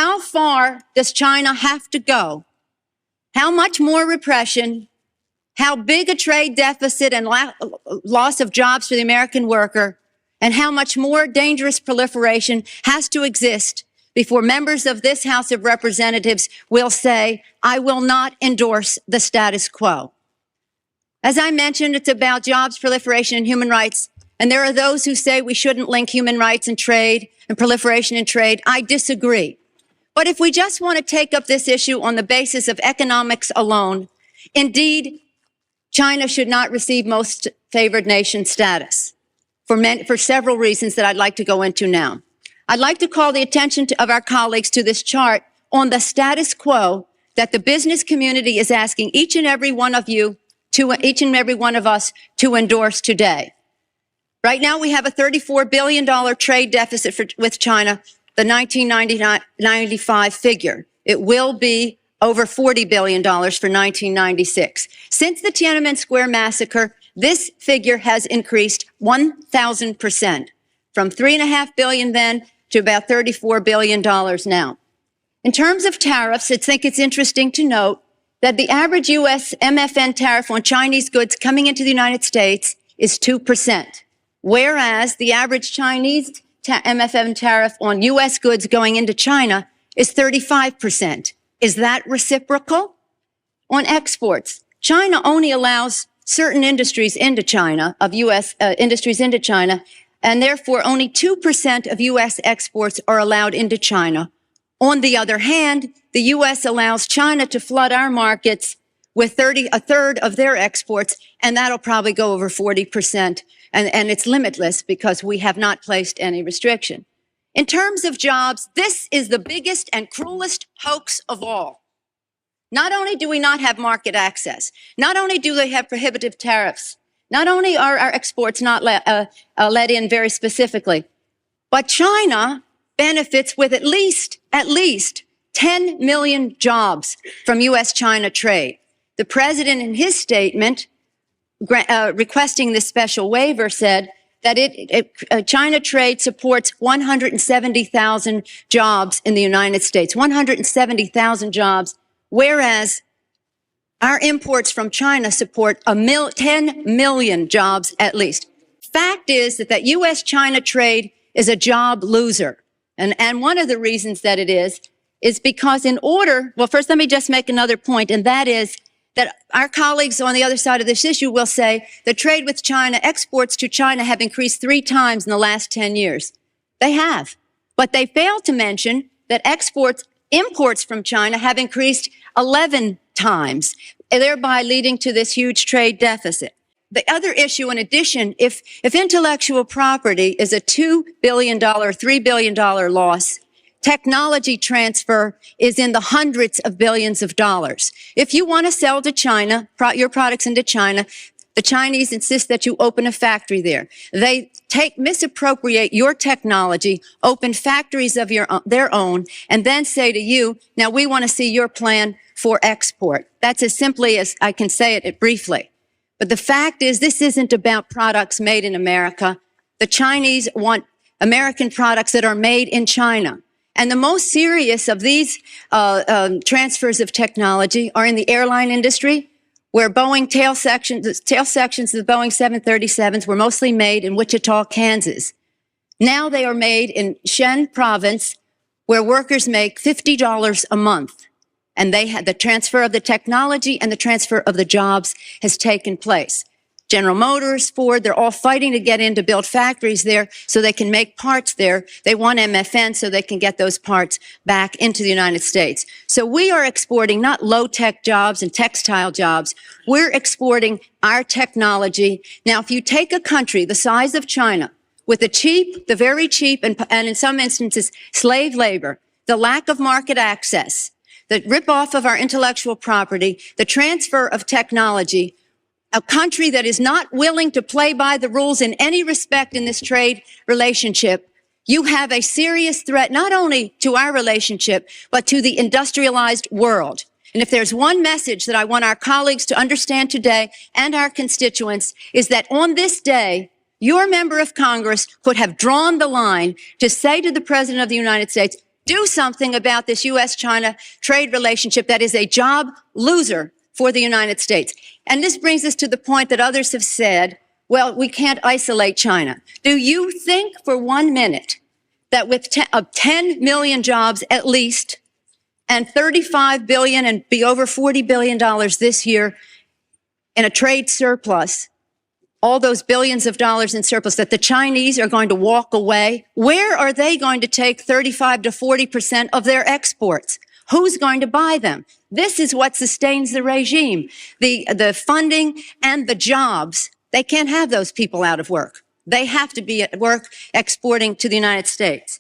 How far does China have to go? How much more repression? How big a trade deficit and loss of jobs for the American worker? And how much more dangerous proliferation has to exist before members of this House of Representatives will say, I will not endorse the status quo? As I mentioned, it's about jobs, proliferation, and human rights. And there are those who say we shouldn't link human rights and trade and proliferation and trade. I disagree. But if we just want to take up this issue on the basis of economics alone, indeed, China should not receive most favored nation status for several reasons that I'd like to go into now. I'd like to call the attention of our colleagues to this chart on the status quo that the business community is asking each and every one of us to endorse today. Right now, we have a $34 billion trade deficit with China, the 1995 figure. It will be over $40 billion for 1996. Since the Tiananmen Square massacre, this figure has increased 1,000%, from $3.5 billion then to about $34 billion now. In terms of tariffs, I think it's interesting to note that the average U.S. MFN tariff on Chinese goods coming into the United States is 2%, whereas the average Chinese MFN tariff on U.S. goods going into China is 35%. Is that reciprocal? On exports, China only allows certain industries into China, of U.S. Industries into China, and therefore only 2% of U.S. exports are allowed into China. On the other hand, the U.S. allows China to flood our markets with a third of their exports, and that'll probably go over 40%. And it's limitless because we have not placed any restriction. In terms of jobs, this is the biggest and cruelest hoax of all. Not only do we not have market access, not only do they have prohibitive tariffs, not only are our exports not let in very specifically, but China benefits with at least 10 million jobs from U.S.-China trade. The president in his statement requesting this special waiver said that China trade supports 170,000 jobs in the United States, 170,000 jobs, whereas our imports from China support 10 million jobs at least. Fact is that U.S.-China trade is a job loser. And one of the reasons that it is because well, first let me just make another point, and that is that our colleagues on the other side of this issue will say that trade with China, exports to China have increased 3 times in the last 10 years. They have. But they fail to mention that imports from China have increased 11 times, thereby leading to this huge trade deficit. The other issue, in addition, if intellectual property is a $2 billion, $3 billion loss, technology transfer is in the hundreds of billions of dollars. If you want to sell to China, your products into China, the Chinese insist that you open a factory there. They misappropriate your technology, open factories of their own, and then say to you, now we want to see your plan for export. That's as simply as I can say it briefly. But the fact is, this isn't about products made in America. The Chinese want American products that are made in China. And the most serious of these transfers of technology are in the airline industry, where Boeing tail sections of the Boeing 737s were mostly made in Wichita, Kansas. Now they are made in Shen province, where workers make $50 a month. And the transfer of the technology and the transfer of the jobs has taken place. General Motors, Ford, they're all fighting to get in to build factories there so they can make parts there. They want MFN so they can get those parts back into the United States. So we are exporting not low-tech jobs and textile jobs. We're exporting our technology. Now, if you take a country the size of China with the very cheap, and in some instances, slave labor, the lack of market access, the rip-off of our intellectual property, the transfer of technology, a country that is not willing to play by the rules in any respect in this trade relationship, you have a serious threat not only to our relationship, but to the industrialized world. And if there's one message that I want our colleagues to understand today and our constituents, is that on this day, your member of Congress could have drawn the line to say to the President of the United States, Do something about this U.S.-China trade relationship that is a job loser for the United States. And this brings us to the point that others have said, well, we can't isolate China. Do you think for 1 minute that with 10 million jobs at least, and $35 billion and be over $40 billion this year in a trade surplus, all those billions of dollars in surplus, that the Chinese are going to walk away? Where are they going to take 35 to 40% of their exports? Who's going to buy them? This is what sustains the regime. The funding and the jobs. They can't have those people out of work. They have to be at work exporting to the United States.